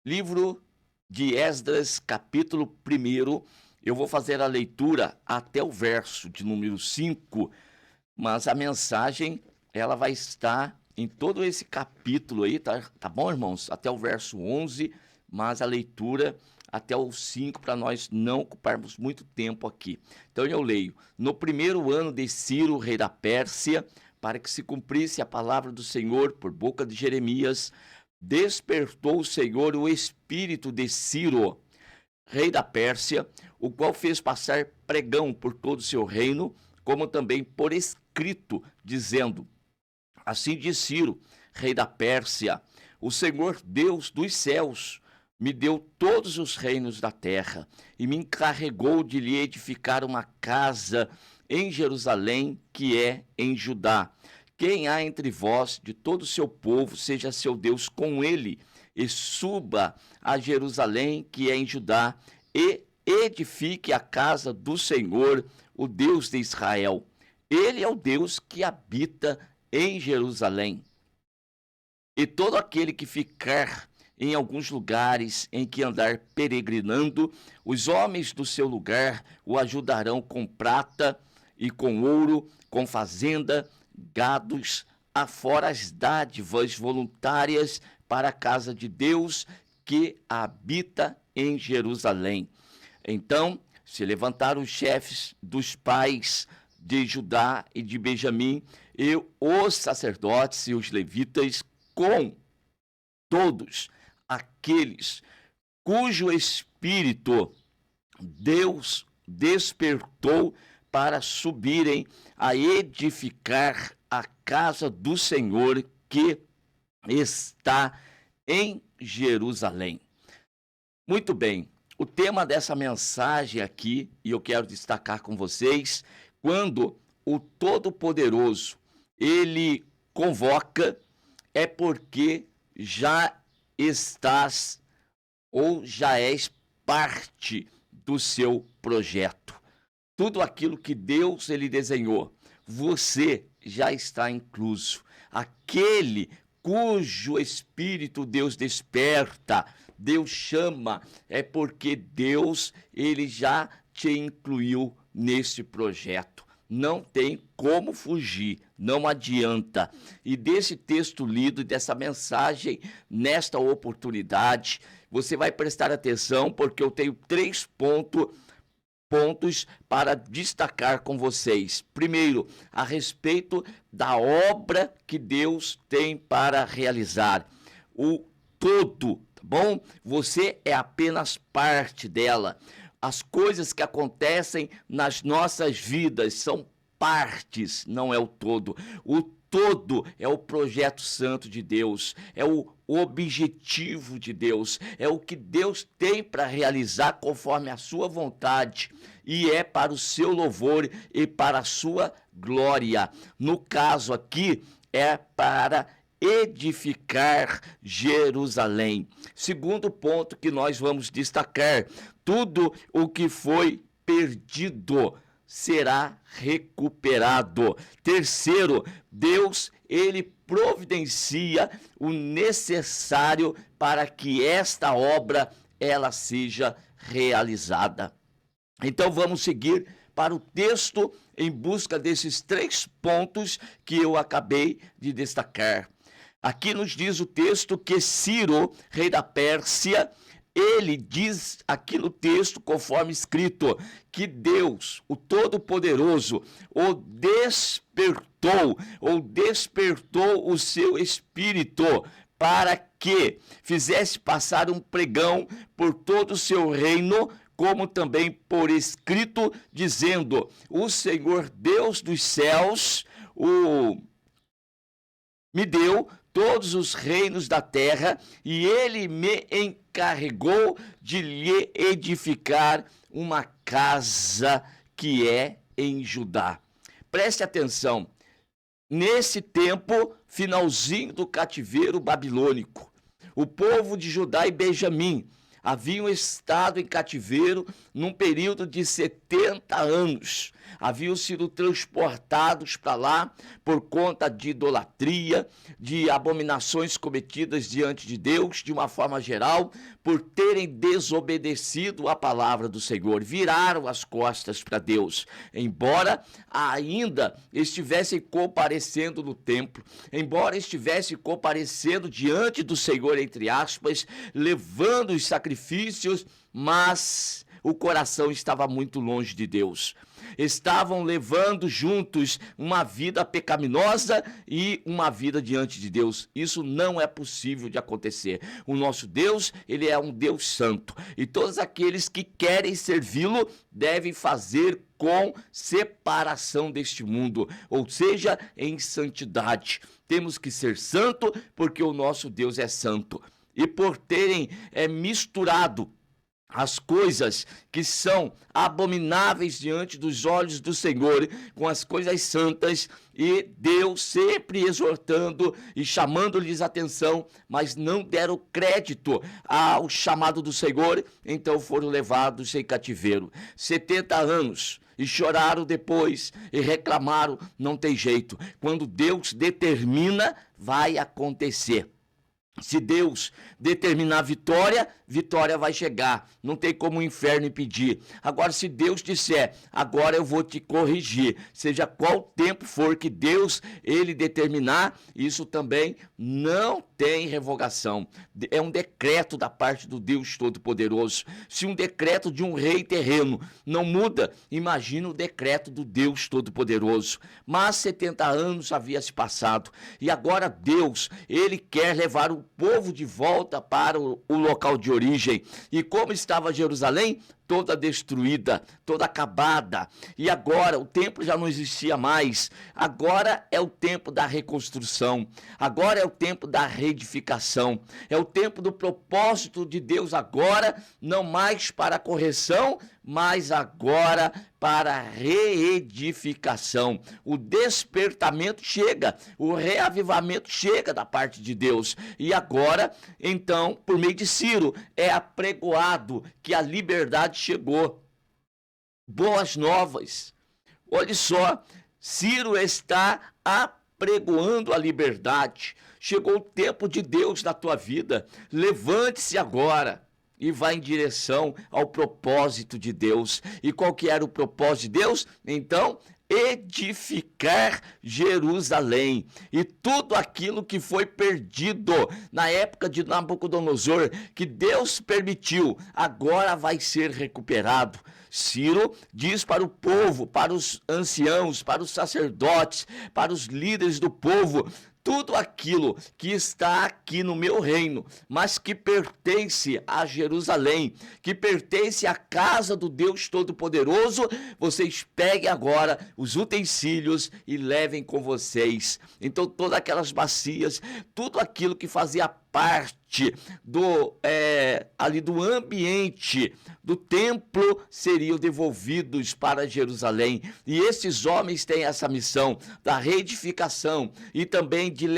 Livro de Esdras, capítulo 1, eu vou fazer a leitura até o verso de número 5, mas a mensagem, ela vai estar em todo esse capítulo aí, tá bom, irmãos? Até o verso 11, mas a leitura até o 5, para nós não ocuparmos muito tempo aqui. Então eu leio: no primeiro ano de Ciro, rei da Pérsia, para que se cumprisse a palavra do Senhor por boca de Jeremias, despertou o Senhor o espírito de Ciro, rei da Pérsia, o qual fez passar pregão por todo o seu reino, como também por escrito, dizendo: assim diz Ciro, rei da Pérsia: o Senhor Deus dos céus me deu todos os reinos da terra e me encarregou de lhe edificar uma casa em Jerusalém, que é em Judá. Quem há entre vós, de todo o seu povo, seja seu Deus com ele, e suba a Jerusalém, que é em Judá, e edifique a casa do Senhor, o Deus de Israel. Ele é o Deus que habita em Jerusalém. E todo aquele que ficar em alguns lugares em que andar peregrinando, os homens do seu lugar o ajudarão com prata e com ouro, com fazenda, gados, afora as dádivas voluntárias para a casa de Deus que habita em Jerusalém. Então se levantaram os chefes dos pais de Judá e de Benjamim, e os sacerdotes e os levitas, com todos aqueles cujo espírito Deus despertou para subirem a edificar a casa do Senhor que está em Jerusalém. Muito bem, o tema dessa mensagem aqui, e eu quero destacar com vocês: quando o Todo-Poderoso, ele convoca, é porque já estás ou já és parte do seu projeto. Tudo aquilo que Deus ele desenhou, você já está incluso. Aquele cujo espírito Deus desperta, Deus chama, é porque Deus ele já te incluiu nesse projeto. Não tem como fugir, não adianta. E desse texto lido, dessa mensagem, nesta oportunidade, você vai prestar atenção, porque eu tenho 3 pontos para destacar com vocês. Primeiro, a respeito da obra que Deus tem para realizar. O todo, tá bom? Você é apenas parte dela. As coisas que acontecem nas nossas vidas são partes, não é o todo. O todo é o projeto santo de Deus, é o objetivo de Deus, é o que Deus tem para realizar conforme a sua vontade, e é para o seu louvor e para a sua glória. No caso aqui, é para edificar Jerusalém. Segundo ponto que nós vamos destacar: tudo o que foi perdido será recuperado. Terceiro, Deus ele providencia o necessário para que esta obra ela seja realizada. Então vamos seguir para o texto em busca desses 3 pontos que eu acabei de destacar. Aqui nos diz o texto que Ciro, rei da Pérsia, ele diz aqui no texto, conforme escrito, que Deus, o Todo-Poderoso, o despertou o seu espírito para que fizesse passar um pregão por todo o seu reino, como também por escrito, dizendo: o Senhor Deus dos céus me deu todos os reinos da terra, e ele me encarregou de lhe edificar uma casa que é em Judá. Preste atenção, nesse tempo, finalzinho do cativeiro babilônico, o povo de Judá e Benjamim haviam estado em cativeiro num período de 70 anos. Haviam sido transportados para lá por conta de idolatria, de abominações cometidas diante de Deus, de uma forma geral, por terem desobedecido a palavra do Senhor, viraram as costas para Deus, embora ainda estivessem comparecendo no templo, embora estivessem comparecendo diante do Senhor, entre aspas, levando os sacrifícios, mas o coração estava muito longe de Deus. Estavam levando juntos uma vida pecaminosa e uma vida diante de Deus. Isso não é possível de acontecer. O nosso Deus, ele é um Deus santo. E todos aqueles que querem servi-lo devem fazer com separação deste mundo, ou seja, em santidade. Temos que ser santo porque o nosso Deus é santo. E por terem misturado as coisas que são abomináveis diante dos olhos do Senhor, com as coisas santas, e Deus sempre exortando e chamando-lhes atenção, mas não deram crédito ao chamado do Senhor, então foram levados em cativeiro. 70 anos. E choraram depois, e reclamaram, não tem jeito. Quando Deus determina, vai acontecer. Se Deus determinar vitória, vitória vai chegar. Não tem como o inferno impedir. Agora, se Deus disser, agora eu vou te corrigir, seja qual tempo for que Deus, ele determinar, isso também não tem revogação. É um decreto da parte do Deus Todo-Poderoso. Se um decreto de um rei terreno não muda, imagina o decreto do Deus Todo-Poderoso. Mas 70 anos havia se passado, e agora Deus, ele quer levar o povo de volta para o local de origem. E como estava Jerusalém? Toda destruída, toda acabada. E agora o templo já não existia mais. Agora é o tempo da reconstrução. Agora é o tempo da reedificação. É o tempo do propósito de Deus agora, não mais para a correção, mas agora para a reedificação. O despertamento chega, o reavivamento chega da parte de Deus. E agora, então, por meio de Ciro, é apregoado que a liberdade chegou. Boas novas. Olha só, Ciro está apregoando a liberdade. Chegou o tempo de Deus na tua vida. Levante-se agora e vá em direção ao propósito de Deus. E qual que era o propósito de Deus? Então, edificar Jerusalém, e tudo aquilo que foi perdido na época de Nabucodonosor, que Deus permitiu, agora vai ser recuperado. Ciro diz para o povo, para os anciãos, para os sacerdotes, para os líderes do povo: tudo aquilo que está aqui no meu reino, mas que pertence a Jerusalém, que pertence à casa do Deus Todo-Poderoso, vocês peguem agora os utensílios e levem com vocês. Então, todas aquelas bacias, tudo aquilo que fazia parte ali do ambiente do templo seriam devolvidos para Jerusalém. E esses homens têm essa missão da reedificação e também de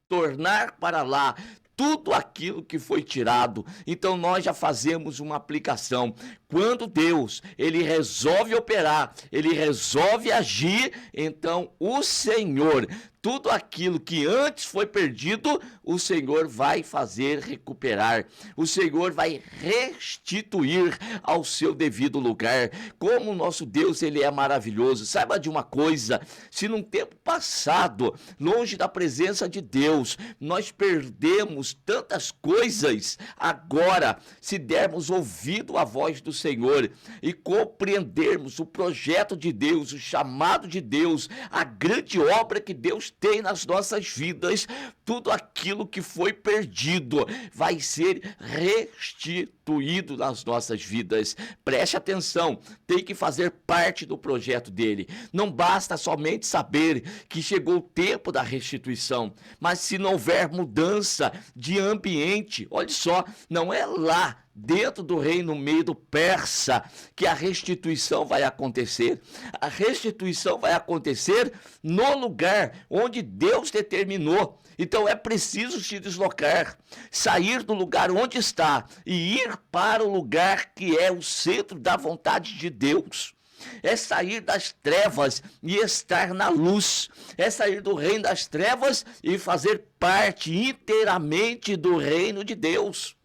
tornar para lá tudo aquilo que foi tirado. Então nós já fazemos uma aplicação. Quando Deus, ele resolve operar, ele resolve agir, então o Senhor, tudo aquilo que antes foi perdido, o Senhor vai fazer recuperar. O Senhor vai restituir ao seu devido lugar. Como o nosso Deus, ele é maravilhoso. Saiba de uma coisa: se num tempo passado, longe da presença de Deus, nós perdemos tantas coisas, agora, se dermos ouvido à voz do Senhor e compreendermos o projeto de Deus, o chamado de Deus, a grande obra que Deus tem nas nossas vidas, tudo aquilo que foi perdido vai ser restituído nas nossas vidas. Preste atenção, tem que fazer parte do projeto dele. Não basta somente saber que chegou o tempo da restituição, mas se não houver mudança de ambiente, ambiente. Olha só, não é lá dentro do reino medo persa que a restituição vai acontecer. A restituição vai acontecer no lugar onde Deus determinou. Então é preciso se deslocar, sair do lugar onde está e ir para o lugar que é o centro da vontade de Deus. É sair das trevas e estar na luz. É sair do reino das trevas e fazer parte inteiramente do reino de Deus.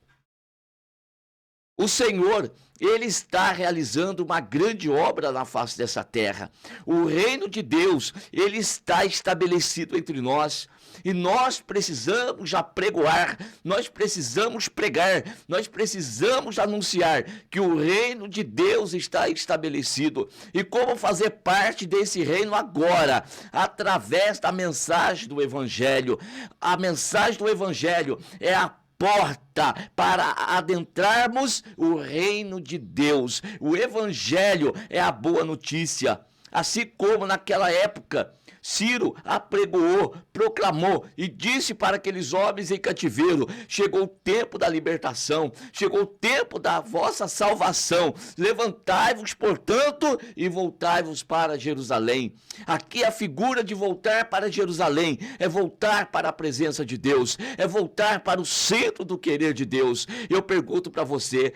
O Senhor, Ele está realizando uma grande obra na face dessa terra. O reino de Deus, Ele está estabelecido entre nós. E nós precisamos apregoar, nós precisamos pregar, nós precisamos anunciar que o reino de Deus está estabelecido. E como fazer parte desse reino agora? Através da mensagem do Evangelho. A mensagem do Evangelho é a porta para adentrarmos o reino de Deus. O Evangelho é a boa notícia. Assim como naquela época, Ciro apregoou, proclamou e disse para aqueles homens em cativeiro: chegou o tempo da libertação, chegou o tempo da vossa salvação. Levantai-vos, portanto, e voltai-vos para Jerusalém. Aqui a figura de voltar para Jerusalém é voltar para a presença de Deus, é voltar para o centro do querer de Deus. Eu pergunto para você,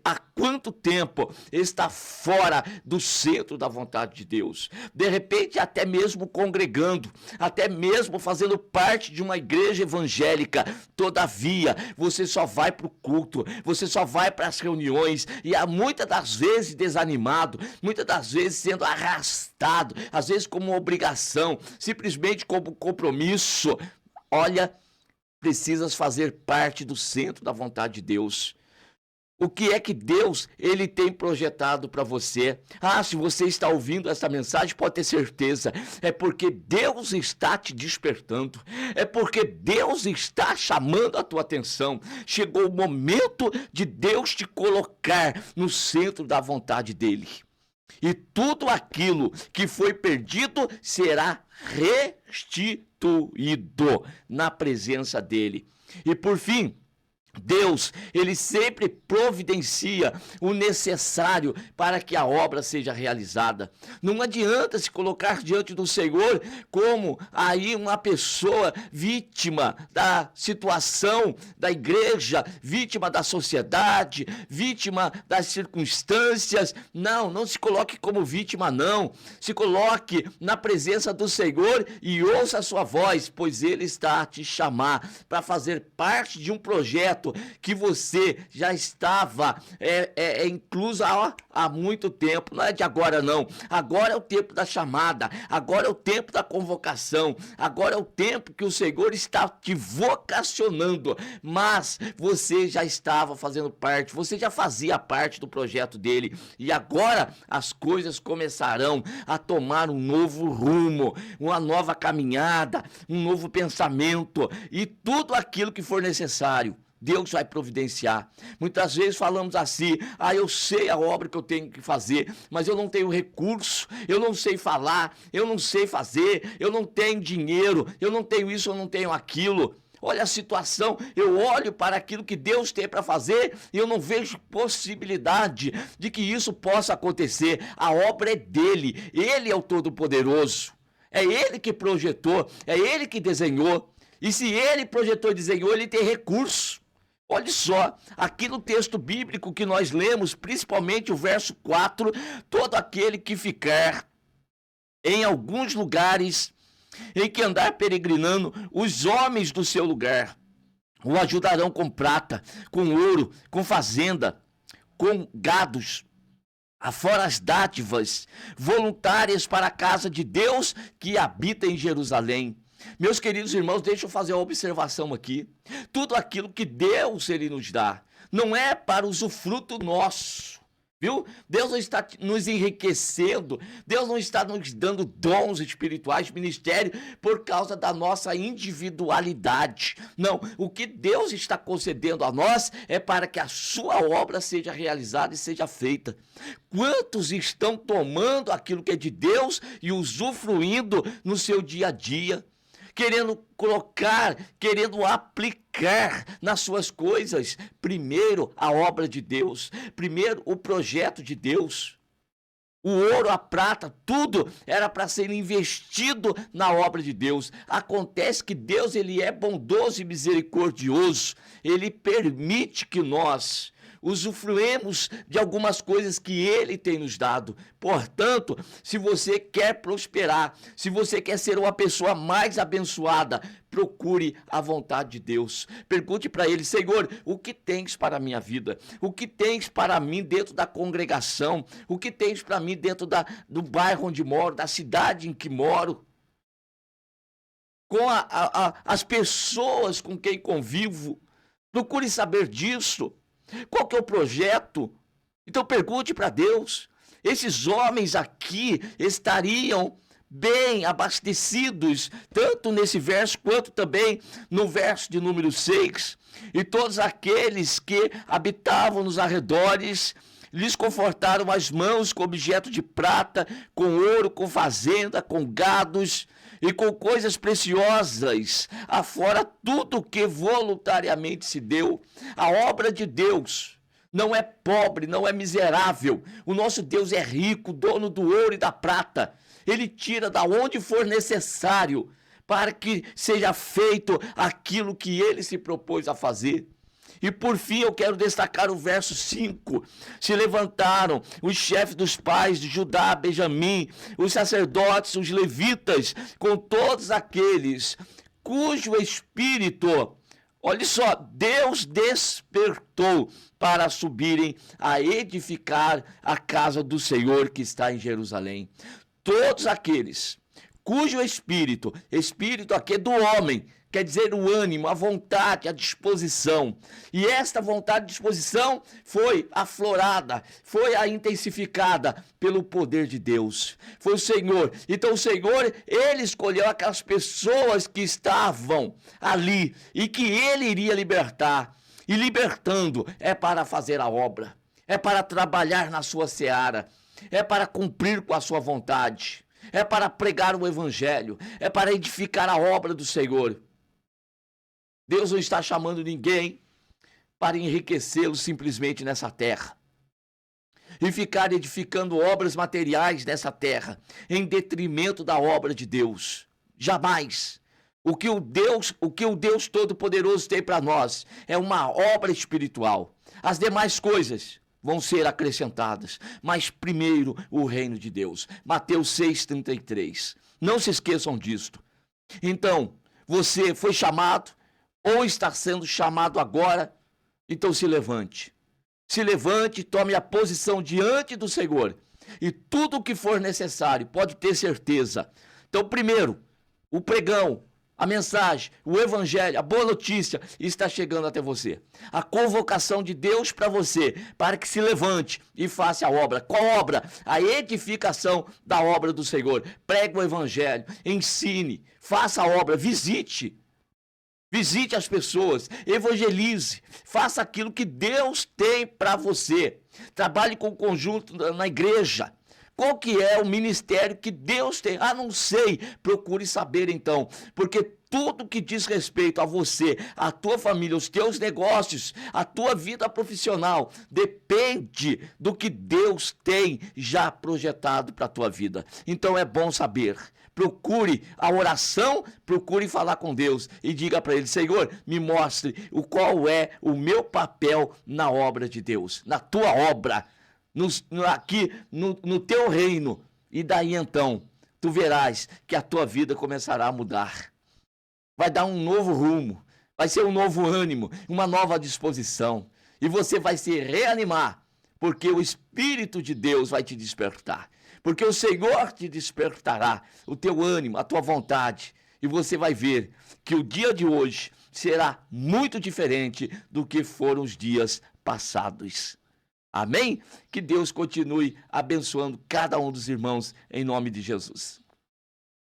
há quanto tempo está fora do centro da vontade de Deus? De repente, até mesmo congregando, até mesmo fazendo parte de uma igreja evangélica. Todavia, você só vai para o culto, você só vai para as reuniões e muitas das vezes desanimado, muitas das vezes sendo arrastado, às vezes como obrigação, simplesmente como compromisso. Olha, precisas fazer parte do centro da vontade de Deus. O que é que Deus, Ele tem projetado para você? Se você está ouvindo essa mensagem, pode ter certeza. É porque Deus está te despertando. É porque Deus está chamando a tua atenção. Chegou o momento de Deus te colocar no centro da vontade dEle. E tudo aquilo que foi perdido será restituído na presença dEle. E por fim, Deus, Ele sempre providencia o necessário para que a obra seja realizada. Não adianta se colocar diante do Senhor como aí uma pessoa vítima da situação da igreja, vítima da sociedade, vítima das circunstâncias. Não se coloque como vítima, não. Se coloque na presença do Senhor e ouça a sua voz, pois Ele está a te chamar para fazer parte de um projeto que você já estava incluso há muito tempo. Não é de agora, não. Agora é o tempo da chamada, agora é o tempo da convocação, agora é o tempo que o Senhor está te vocacionando, mas você já estava fazendo parte, você já fazia parte do projeto dele, e agora as coisas começarão a tomar um novo rumo, uma nova caminhada, um novo pensamento, e tudo aquilo que for necessário Deus vai providenciar. Muitas vezes falamos assim: eu sei a obra que eu tenho que fazer, mas eu não tenho recurso, eu não sei falar, eu não sei fazer, eu não tenho dinheiro, eu não tenho isso, eu não tenho aquilo. Olha a situação, eu olho para aquilo que Deus tem para fazer e eu não vejo possibilidade de que isso possa acontecer. A obra é dele, ele é o Todo-Poderoso, é ele que projetou, é ele que desenhou, e se ele projetou e desenhou, ele tem recurso. Olha só, aqui no texto bíblico que nós lemos, principalmente o verso 4, todo aquele que ficar em alguns lugares em que andar peregrinando, os homens do seu lugar o ajudarão com prata, com ouro, com fazenda, com gados, afora as dádivas voluntárias para a casa de Deus que habita em Jerusalém. Meus queridos irmãos, deixa eu fazer uma observação aqui. Tudo aquilo que Deus Ele nos dá não é para usufruto nosso, viu? Deus não está nos enriquecendo, Deus não está nos dando dons espirituais, ministério, por causa da nossa individualidade. Não, o que Deus está concedendo a nós é para que a sua obra seja realizada e seja feita. Quantos estão tomando aquilo que é de Deus e usufruindo no seu dia a dia? querendo colocar, querendo aplicar nas suas coisas. Primeiro, a obra de Deus. Primeiro, o projeto de Deus. O ouro, a prata, tudo era para ser investido na obra de Deus. Acontece que Deus, ele é bondoso e misericordioso. Ele permite que nós usufruemos de algumas coisas que ele tem nos dado. Portanto, se você quer prosperar, se você quer ser uma pessoa mais abençoada, procure a vontade de Deus. Pergunte para ele: Senhor, o que tens para a minha vida? O que tens para mim dentro da congregação? O que tens para mim dentro do bairro onde moro, da cidade em que moro? Com as pessoas com quem convivo. Procure saber disso. Qual que é o projeto? Então pergunte para Deus. Esses homens aqui estariam bem abastecidos, tanto nesse verso quanto também no verso de número 6. E todos aqueles que habitavam nos arredores lhes confortaram as mãos com objeto de prata, com ouro, com fazenda, com gados e com coisas preciosas, afora tudo que voluntariamente se deu. A obra de Deus não é pobre, não é miserável. O nosso Deus é rico, dono do ouro e da prata. Ele tira da onde for necessário para que seja feito aquilo que ele se propôs a fazer. E por fim eu quero destacar o verso 5. Se levantaram os chefes dos pais de Judá, Benjamim, os sacerdotes, os levitas, com todos aqueles cujo espírito, olha só, Deus despertou para subirem a edificar a casa do Senhor que está em Jerusalém. Todos aqueles cujo espírito aqui é do homem, quer dizer o ânimo, a vontade, a disposição. E esta vontade e disposição foi aflorada, foi intensificada pelo poder de Deus. Foi o Senhor. Então o Senhor, ele escolheu aquelas pessoas que estavam ali e que ele iria libertar. E libertando é para fazer a obra, é para trabalhar na sua seara, é para cumprir com a sua vontade, é para pregar o evangelho, é para edificar a obra do Senhor. Deus não está chamando ninguém para enriquecê-lo simplesmente nessa terra e ficar edificando obras materiais nessa terra em detrimento da obra de Deus. Jamais. O que o Deus Todo-Poderoso tem para nós é uma obra espiritual. As demais coisas vão ser acrescentadas, mas primeiro o reino de Deus. Mateus 6,33. Não se esqueçam disto. Então, você foi chamado ou está sendo chamado agora, então se levante. Se levante e tome a posição diante do Senhor. E tudo o que for necessário, pode ter certeza. Então, primeiro, o pregão, a mensagem, o evangelho, a boa notícia está chegando até você. A convocação de Deus para você, para que se levante e faça a obra. Qual obra? A edificação da obra do Senhor. Pregue o evangelho, ensine, faça a obra, visite. Visite as pessoas, evangelize, faça aquilo que Deus tem para você. Trabalhe com o conjunto na igreja. Qual que é o ministério que Deus tem? Ah, não sei. Procure saber então, porque tudo que diz respeito a você, a tua família, os teus negócios, a tua vida profissional, depende do que Deus tem já projetado para a tua vida. Então é bom saber. Procure a oração, procure falar com Deus e diga para ele: Senhor, me mostre qual é o meu papel na obra de Deus, na tua obra, aqui no teu reino. E daí então, tu verás que a tua vida começará a mudar. Vai dar um novo rumo, vai ser um novo ânimo, uma nova disposição. E você vai se reanimar, porque o Espírito de Deus vai te despertar. Porque o Senhor te despertará o teu ânimo, a tua vontade. E você vai ver que o dia de hoje será muito diferente do que foram os dias passados. Amém? Que Deus continue abençoando cada um dos irmãos em nome de Jesus.